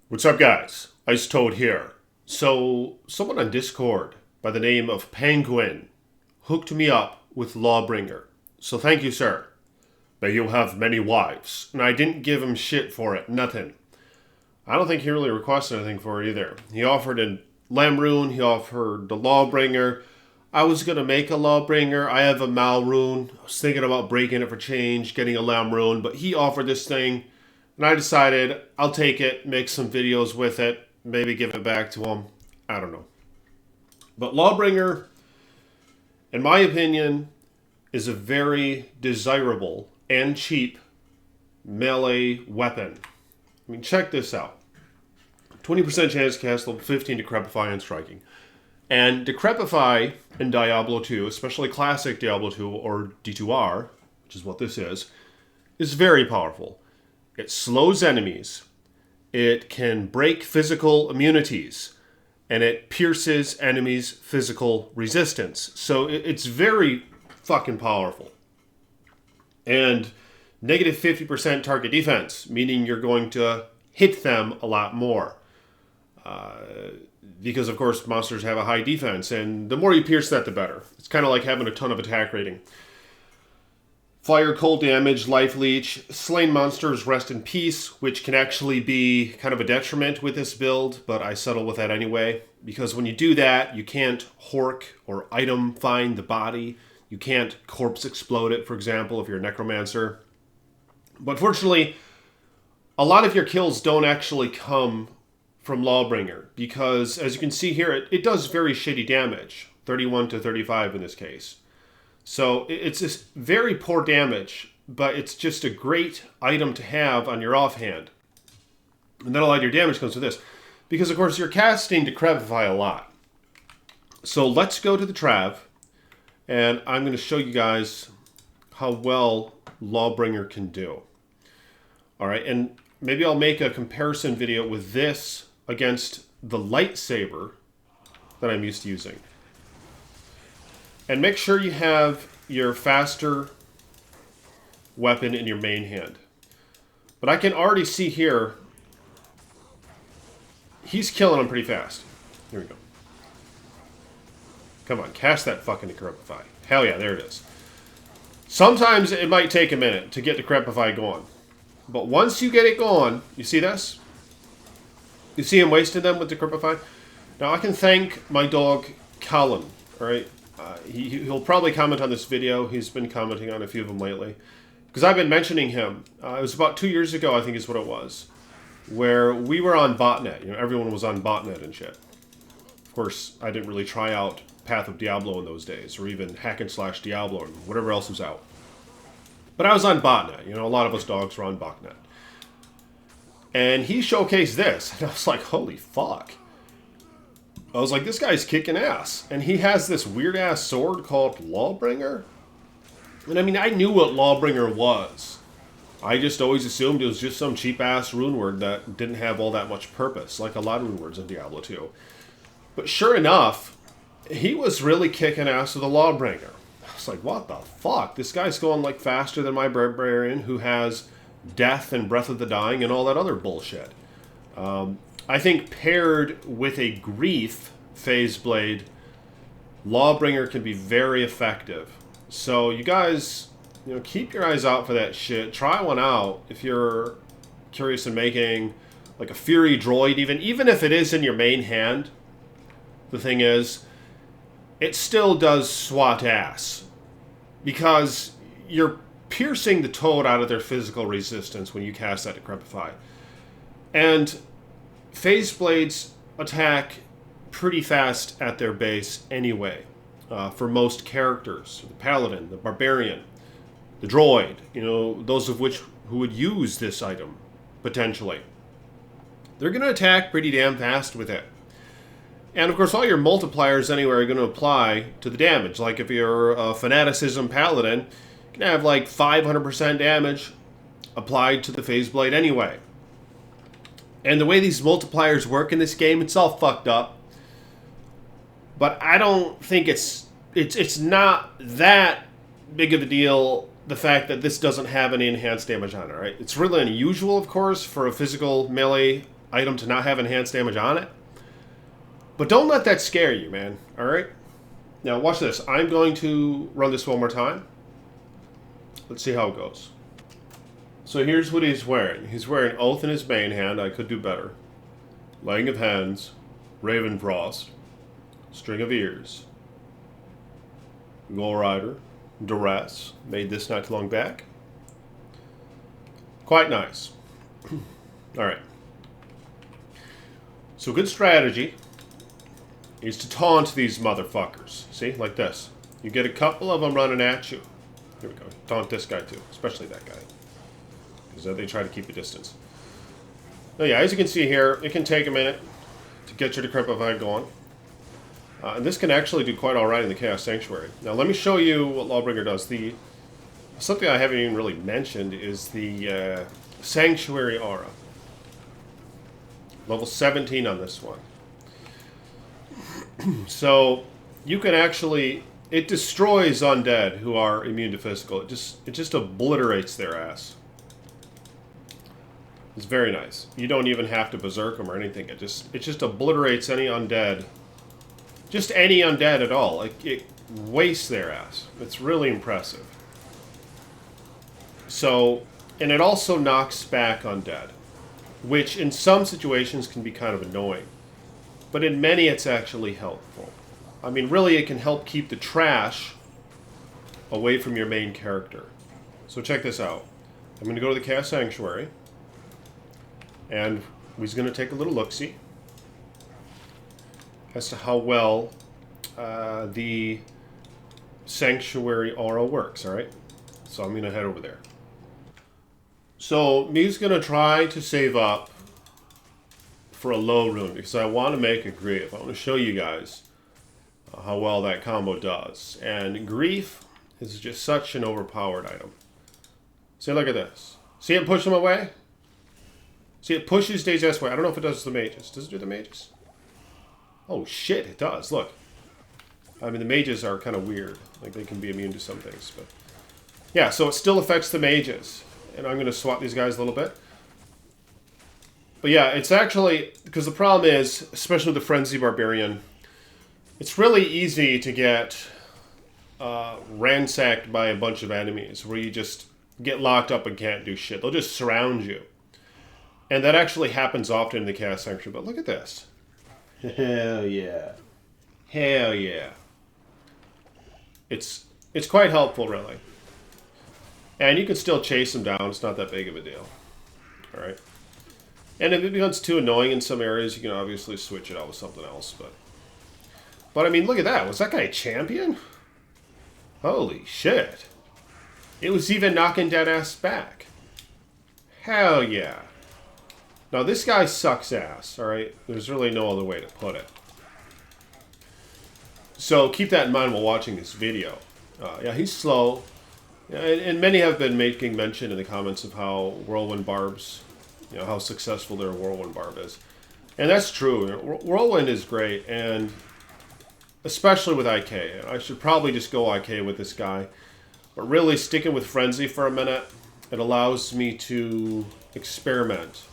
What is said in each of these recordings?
What's up, guys? Ice Toad here. So, someone on Discord by the name of Penguin hooked me up with Lawbringer. So, thank you, sir. May you have many wives. And I didn't give him shit for it, nothing. I don't think he really requested anything for it either. He offered a Lamb Rune, he offered the Lawbringer. I was going to make a Lawbringer. I have a Mal Rune. I was thinking about breaking it for change, getting a Lamb Rune, but he offered this thing. And I decided I'll take it, make some videos with it, maybe give it back to him. I don't know. But Lawbringer, in my opinion, is a very desirable and cheap melee weapon. I mean, check this out. 20% chance to cast level 15 Decrepify and Striking. And Decrepify in Diablo 2, especially classic Diablo 2 or D2R, which is what this is very powerful. It slows enemies, it can break physical immunities, and it pierces enemies' physical resistance. So it's very fucking powerful. And negative 50% target defense, meaning you're going to hit them a lot more. Because, of course, monsters have a high defense, and the more you pierce that, the better. It's kind of like having a ton of attack rating. Fire, cold damage, life leech, slain monsters rest in peace, which can actually be kind of a detriment with this build, but I settle with that anyway. Because when you do that, you can't hork or item find the body. You can't corpse explode it, for example, if you're a necromancer. But fortunately, a lot of your kills don't actually come from Lawbringer, because as you can see here, it does very shitty damage. 31 to 35 in this case. So it's just very poor damage, but it's just a great item to have on your offhand. And then a lot of your damage comes with this. Because, of course, you're casting Decrepify a lot. So let's go to the Trav, and I'm going to show you guys how well Lawbringer can do. Alright, and maybe I'll make a comparison video with this against the lightsaber that I'm used to using. And make sure you have your faster weapon in your main hand. But I can already see here, he's killing them pretty fast. Here we go. Come on, cast that fucking Decrepify. Hell yeah, there it is. Sometimes it might take a minute to get Decrepify going. But once you get it going, you see this? You see him wasting them with Decrepify? Now I can thank my dog, Colin, alright? He'll probably comment on this video. He's been commenting on a few of them lately. Because I've been mentioning him. It was about 2 years ago, I think is what it was. Where we were on botnet. You know, everyone was on botnet and shit. Of course, I didn't really try out Path of Diablo in those days. Or even Hack and Slash Diablo or whatever else was out. But I was on botnet. You know, a lot of us dogs were on botnet. And he showcased this. And I was like, holy fuck. I was like, this guy's kicking ass. And he has this weird-ass sword called Lawbringer. And I mean, I knew what Lawbringer was. I just always assumed it was just some cheap-ass rune word that didn't have all that much purpose, like a lot of rune words in Diablo 2. But sure enough, he was really kicking ass with a Lawbringer. I was like, what the fuck? This guy's going like faster than my barbarian, who has death and breath of the dying and all that other bullshit. I think paired with a Grief Phase Blade, Lawbringer can be very effective. So you guys, you know, keep your eyes out for that shit. Try one out if you're curious in making like a Fury Droid, even if it is in your main hand. The thing is, it still does SWAT ass. Because you're piercing the toad out of their physical resistance when you cast that Decrepify. And Phase Blades attack pretty fast at their base anyway, for most characters. The Paladin, the Barbarian, the Droid, you know, those of which who would use this item, potentially. They're going to attack pretty damn fast with it. And of course all your multipliers anyway are going to apply to the damage. Like if you're a Fanaticism Paladin, you can have like 500% damage applied to the Phase Blade anyway. And the way these multipliers work in this game, it's all fucked up. But I don't think it's not that big of a deal, the fact that this doesn't have any enhanced damage on it, right? It's really unusual, of course, for a physical melee item to not have enhanced damage on it. But don't let that scare you, man. Alright? Now, watch this. I'm going to run this one more time. Let's see how it goes. So here's what he's wearing. He's wearing Oath in his main hand. I could do better. Laying of Hands. Raven Frost. String of Ears. Goal Rider. Duress. Made this not too long back. Quite nice. Alright. So good strategy is to taunt these motherfuckers. See? Like this. You get a couple of them running at you. Here we go. Taunt this guy too. Especially that guy. Because they try to keep a distance. Oh yeah, as you can see here, it can take a minute to get your Decrepify going. And this can actually do quite alright in the Chaos Sanctuary. Now let me show you what Lawbringer does. Something I haven't even really mentioned is the Sanctuary Aura. Level 17 on this one. So you can actually... It destroys undead who are immune to physical. It just obliterates their ass. It's very nice. You don't even have to berserk them or anything. It just obliterates any undead. Just any undead at all. Like, it wastes their ass. It's really impressive. So, and it also knocks back undead, which in some situations can be kind of annoying. But in many, it's actually helpful. I mean, really, it can help keep the trash away from your main character. So check this out. I'm going to go to the Chaos Sanctuary. And we're going to take a little look-see as to how well the Sanctuary Aura works, alright? So I'm going to head over there. So, me's going to try to save up for a low rune, because I want to make a Grief. I want to show you guys how well that combo does. And Grief is just such an overpowered item. See, look at this. See it push them away? See, it pushes Dazed away. I don't know if it does the mages. Does it do the mages? Oh, shit, it does. Look. I mean, the mages are kind of weird. Like, they can be immune to some things. But yeah, so it still affects the mages. And I'm going to swap these guys a little bit. But yeah, it's actually... Because the problem is, especially with the Frenzy Barbarian, it's really easy to get ransacked by a bunch of enemies where you just get locked up and can't do shit. They'll just surround you. And that actually happens often in the Chaos Sanctuary. But look at this. Hell yeah. Hell yeah. It's quite helpful, really. And you can still chase them down. It's not that big of a deal. Alright. And if it becomes too annoying in some areas, you can obviously switch it out with something else. But I mean, look at that. Was that guy a champion? Holy shit. It was even knocking dead ass back. Hell yeah. Now, this guy sucks ass, alright? There's really no other way to put it. So, keep that in mind while watching this video. Yeah, he's slow. And many have been making mention in the comments of how Whirlwind Barbs, you know, how successful their Whirlwind Barb is. And that's true. Whirlwind is great, and especially with IK. I should probably just go IK with this guy. But really, sticking with Frenzy for a minute, it allows me to experiment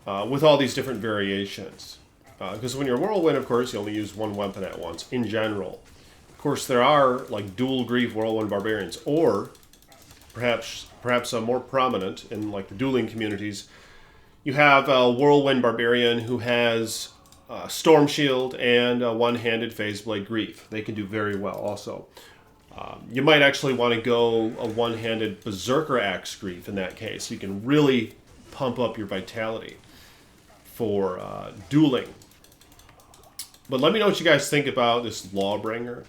with all these different variations. Because when you're Whirlwind, of course, you only use one weapon at once, in general. Of course, there are, like, dual Grief Whirlwind Barbarians, or perhaps more prominent in, like, the dueling communities. You have a Whirlwind Barbarian who has Storm Shield and a one-handed Phase Blade Grief. They can do very well, also. You might actually want to go a one-handed Berserker Axe Grief in that case. You can really pump up your vitality for dueling. But let me know what you guys think about this Lawbringer.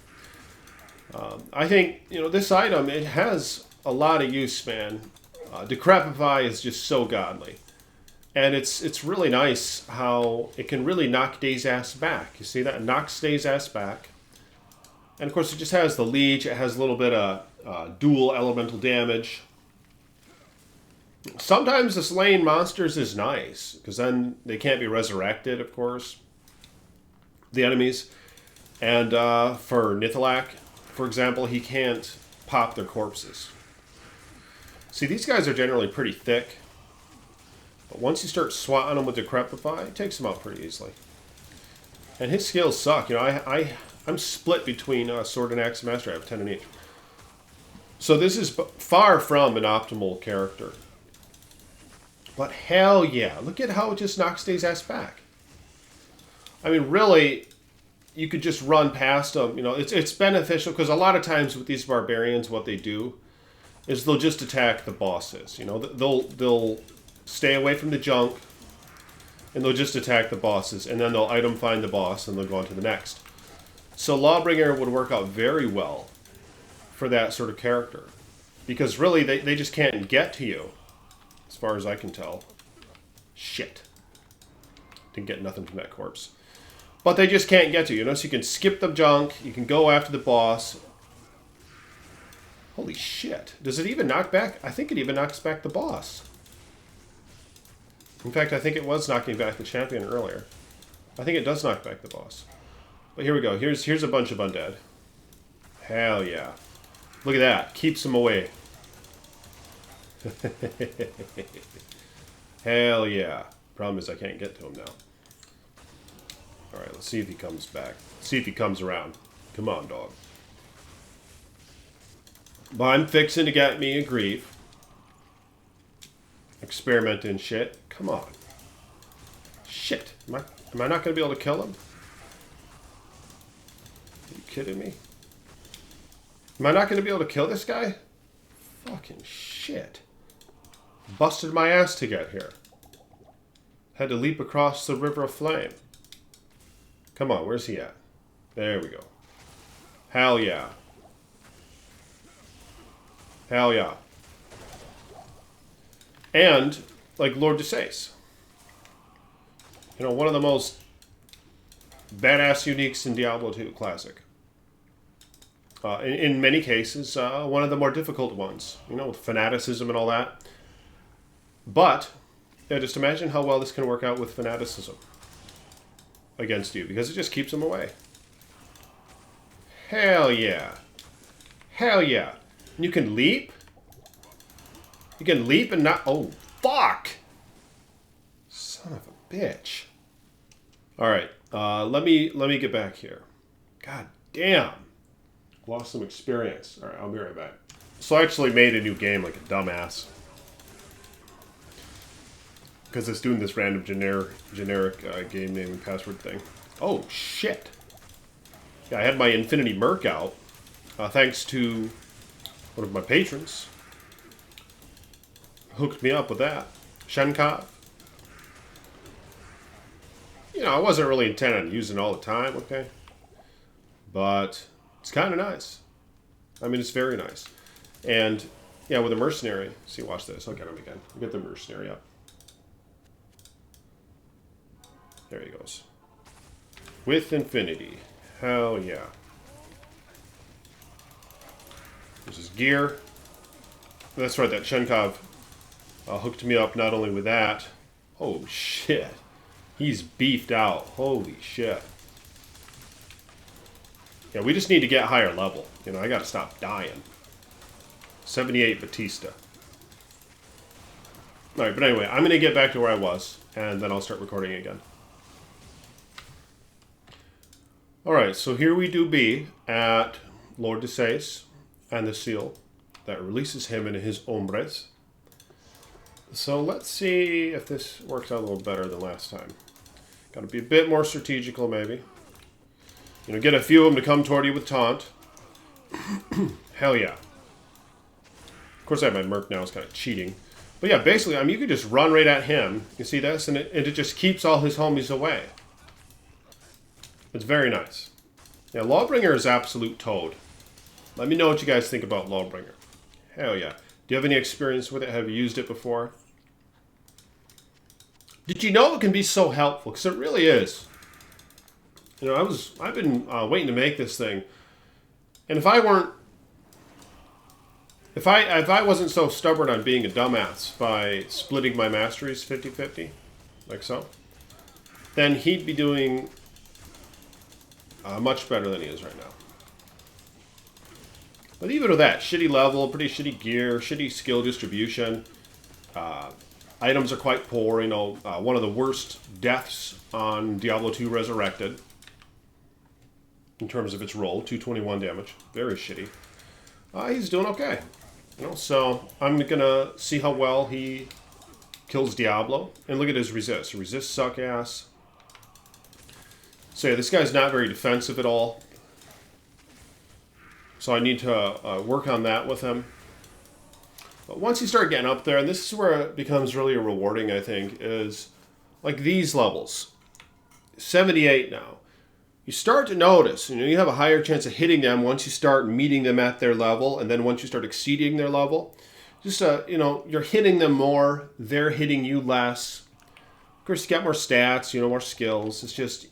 I think, you know, this item, it has a lot of use, man. Decrepify is just so godly. And it's really nice how it can really knock Day's ass back. You see that? It knocks Day's ass back. And of course, it just has the leech. It has a little bit of dual elemental damage. Sometimes the slaying monsters is nice, because then they can't be resurrected, of course. The enemies. And for Nithalak, for example, he can't pop their corpses. See, these guys are generally pretty thick. But once you start swatting him with the Decrepify, it takes him out pretty easily. And his skills suck. You know, I'm split between Sword and Axe Master. I have 10 in each. So this is far from an optimal character. But hell yeah, look at how it just knocks Day's ass back. I mean, really, you could just run past them. You know, it's beneficial because a lot of times with these barbarians, what they do is they'll just attack the bosses. You know, they'll stay away from the junk, and they'll just attack the bosses, and then they'll item find the boss, and they'll go on to the next. So Lawbringer would work out very well for that sort of character, because really they just can't get to you. As far as I can tell. Shit. Didn't get nothing from that corpse. But they just can't get to you. You know, so you can skip the junk. You can go after the boss. Holy shit. Does it even knock back? I think it even knocks back the boss. In fact, I think it was knocking back the champion earlier. I think it does knock back the boss. But here we go. Here's a bunch of undead. Hell yeah. Look at that. Keeps them away. Hell yeah. Problem is I can't get to him now. Alright, let's see if he comes back. See if he comes around. Come on, dog. But I'm fixing to get me a grief. Experimenting shit. Come on. Shit. Am I not going to be able to kill him? Are you kidding me? Am I not going to be able to kill this guy? Fucking shit. Busted my ass to get here. Had to leap across the river of flame. Come on, where's he at? There we go. Hell yeah. Hell yeah. And, like Lord Desace. You know, one of the most badass uniques in Diablo 2 Classic. In many cases, one of the more difficult ones. You know, with fanaticism and all that. But, yeah, just imagine how well this can work out with fanaticism against you, because it just keeps them away. Hell yeah. Hell yeah. And you can leap. You can leap and not... Oh, fuck! Son of a bitch. Alright, let me get back here. God damn. Lost some experience. Alright, I'll be right back. So I actually made a new game like a dumbass. Because it's doing this random generic game name and password thing. Oh, shit. Yeah, I had my Infinity Merc out. Thanks to one of my patrons. Hooked me up with that. Shenkov. You know, I wasn't really intending on using it all the time, okay? But it's kind of nice. I mean, it's very nice. And, yeah, with a Mercenary. See, watch this. I'll get him again. I'll get the Mercenary up. There he goes. With Infinity. Hell yeah. There's his gear. That's right, that Shenkov hooked me up not only with that. Oh, shit. He's beefed out. Holy shit. Yeah, we just need to get higher level. You know, I gotta stop dying. 78 Batista. Alright, but anyway, I'm gonna get back to where I was, and then I'll start recording again. Alright, so here we do be at Lord Desace and the seal that releases him and his hombres. So let's see if this works out a little better than last time. Got to be a bit more strategical, maybe. You know, get a few of them to come toward you with taunt. Hell yeah. Of course, I have my Merc now. It's kind of cheating. But yeah, basically, I mean, you could just run right at him. You see this? And it just keeps all his homies away. It's very nice. Yeah, Lawbringer is absolute toad. Let me know what you guys think about Lawbringer. Hell yeah. Do you have any experience with it? Have you used it before? Did you know it can be so helpful? Because it really is. You know, I've been waiting to make this thing. And if I wasn't so stubborn on being a dumbass by splitting my masteries 50-50, like so, then he'd be doing much better than he is right now. But even with that, shitty level, pretty shitty gear, shitty skill distribution, Items are quite poor, you know. One of the worst deaths on Diablo 2 Resurrected. In terms of its roll, 221 damage. Very shitty. He's doing okay. You know, so I'm going to see how well he kills Diablo. And look at his resist. Resist suck ass. So yeah, this guy's not very defensive at all. So I need to work on that with him. But once you start getting up there, and this is where it becomes really rewarding, I think, is like these levels. 78 now. You start to notice, you know, you have a higher chance of hitting them once you start meeting them at their level, and then once you start exceeding their level. Just, you know, you're hitting them more, they're hitting you less. Of course, you get more stats, you know, more skills. It's just,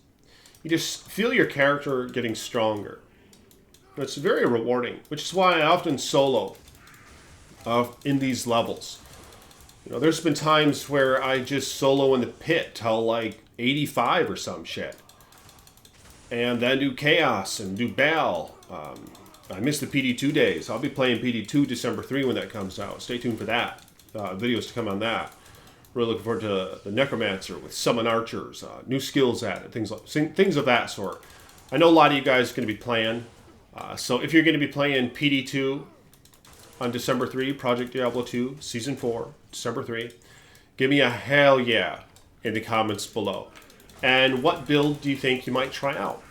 you just feel your character getting stronger. It's very rewarding, which is why I often solo in these levels. You know, there's been times where I just solo in the pit till like 85 or some shit. And then do Chaos and do Bell. I missed the PD2 days. I'll be playing PD2 December 3 when that comes out. Stay tuned for that. Videos to come on that. Really looking forward to the Necromancer with Summon Archers, new skills added, things of that sort. I know a lot of you guys are going to be playing. So if you're going to be playing PD2 on December 3, Project Diablo 2, Season 4, December 3, give me a hell yeah in the comments below. And what build do you think you might try out?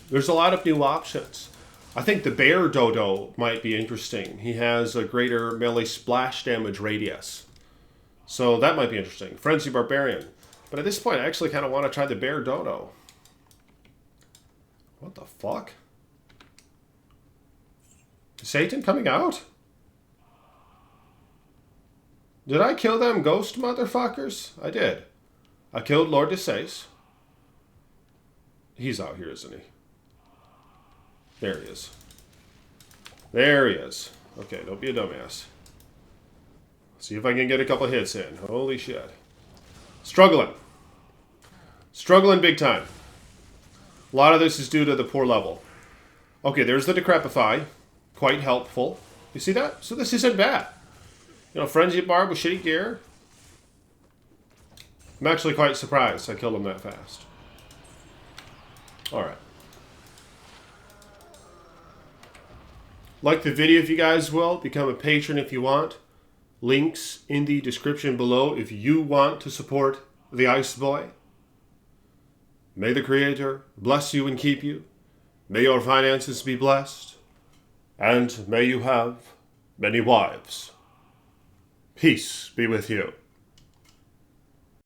There's a lot of new options. I think the Bear Dodo might be interesting. He has a greater melee splash damage radius. So that might be interesting. Frenzy Barbarian. But at this point, I actually kind of want to try the Bear Dodo. What the fuck? Is Satan coming out? Did I kill them ghost motherfuckers? I did. I killed Lord DeSace. He's out here, isn't he? There he is. There he is. Okay, don't be a dumbass. See if I can get a couple hits in. Holy shit. Struggling. Struggling big time. A lot of this is due to the poor level. Okay, there's the Decrepify. Quite helpful. You see that? So this isn't bad. You know, Frenzy Barb with shitty gear. I'm actually quite surprised I killed him that fast. Alright. Like the video if you guys will. Become a patron if you want. Links in the description below if you want to support the Ice Boy. May the Creator bless you and keep you. May your finances be blessed. And may you have many wives. Peace be with you.